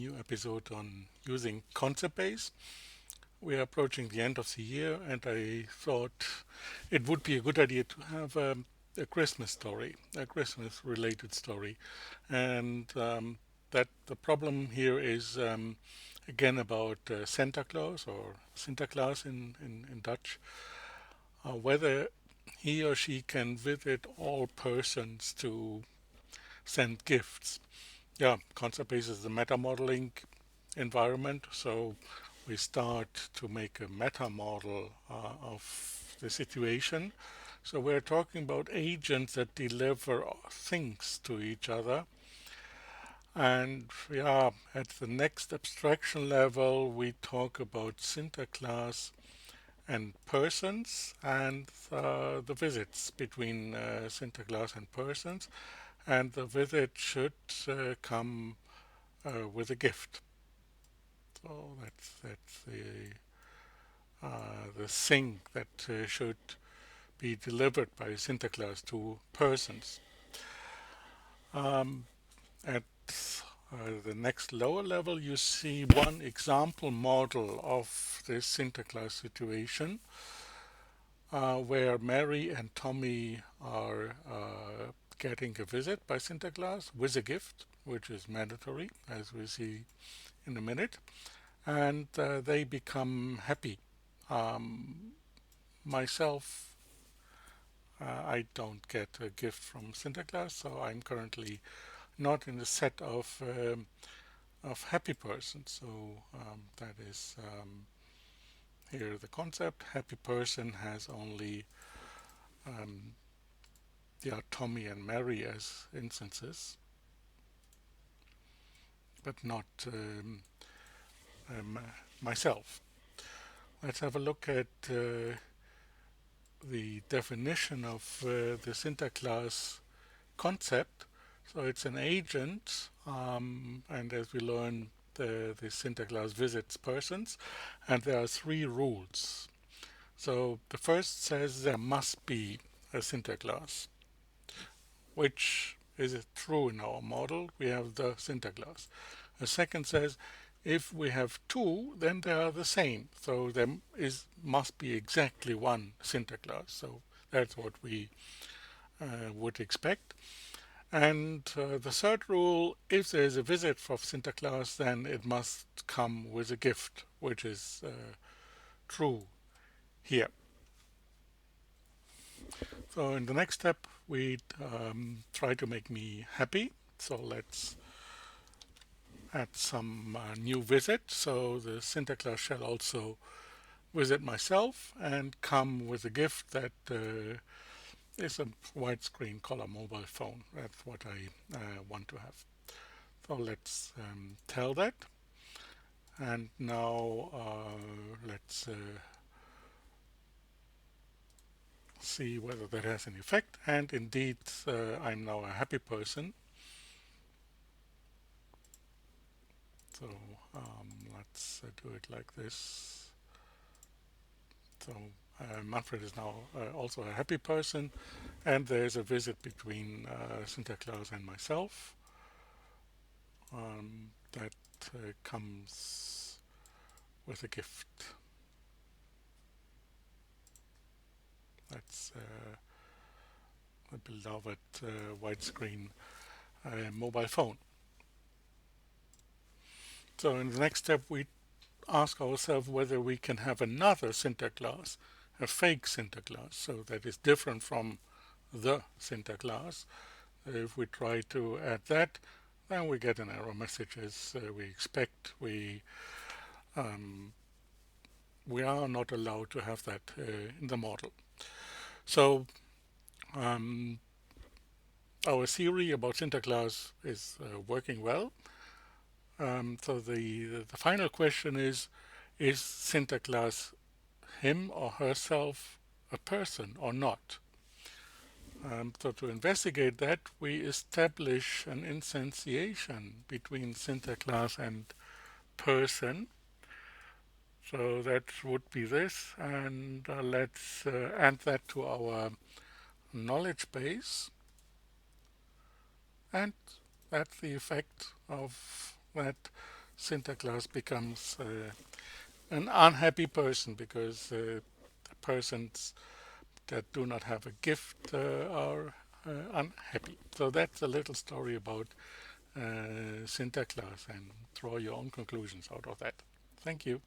new episode on using ConceptBase. We are approaching the end of the year, and I thought it would be a good idea to have a Christmas story, a Christmas related story. And that the problem here is again about Santa Claus or Sinterklaas in Dutch, whether he or she can visit all persons to send gifts. Yeah, ConceptBase is a meta modeling environment, so we start to make a meta model of the situation. So we're talking about agents that deliver things to each other. And yeah, at the next abstraction level, we talk about Sinterklaas and persons and the visits between Sinterklaas and persons. And the visit should come with a gift. So that's the thing that should be delivered by Sinterklaas to persons. At the next lower level, you see one example model of this Sinterklaas situation, where Mary and Tommy are getting a visit by Sinterklaas with a gift, which is mandatory, as we see in a minute, and they become happy. Um, myself, I don't get a gift from Sinterklaas, so I'm currently not in the set of happy persons. So that is here the concept. Happy person has only um, yeah, Tommy and Mary as instances, but not um, myself. Let's have a look at the definition of the Sinterklaas concept. So it's an agent, and as we learn, the Sinterklaas visits persons, and there are three rules. So the first says there must be a Sinterklaas, which is true in our model. We have the Sinterklaas. The second says if we have two, then they are the same. So there must be exactly one Sinterklaas. So that's what we would expect. And the third rule, if there is a visit from Sinterklaas, then it must come with a gift, which is true here. So in the next step, we try to make me happy. So let's add some new visit. So the Sinterklaas shall also visit myself and come with a gift that is a widescreen color mobile phone. That's what I want to have. So let's tell that. And now let's see whether that has an effect. And indeed, I'm now a happy person. So let's do it like this. So Manfred is now also a happy person, and there's a visit between Sinterklaas and myself that comes with a gift. That's a beloved widescreen mobile phone. So in the next step, we ask ourselves whether we can have another Sinterklaas, a fake Sinterklaas, so that is different from the Sinterklaas. If we try to add that, then we get an error message as we expect. We are not allowed to have that in the model. So our theory about Sinterklaas is working well. So the final question is Sinterklaas him or herself a person or not? So to investigate that, we establish an instantiation between Sinterklaas and person. So that would be this, and let's add that to our knowledge base, and that's the effect of that Sinterklaas becomes an unhappy person because the persons that do not have a gift are unhappy. So that's a little story about Sinterklaas, and draw your own conclusions out of that. Thank you.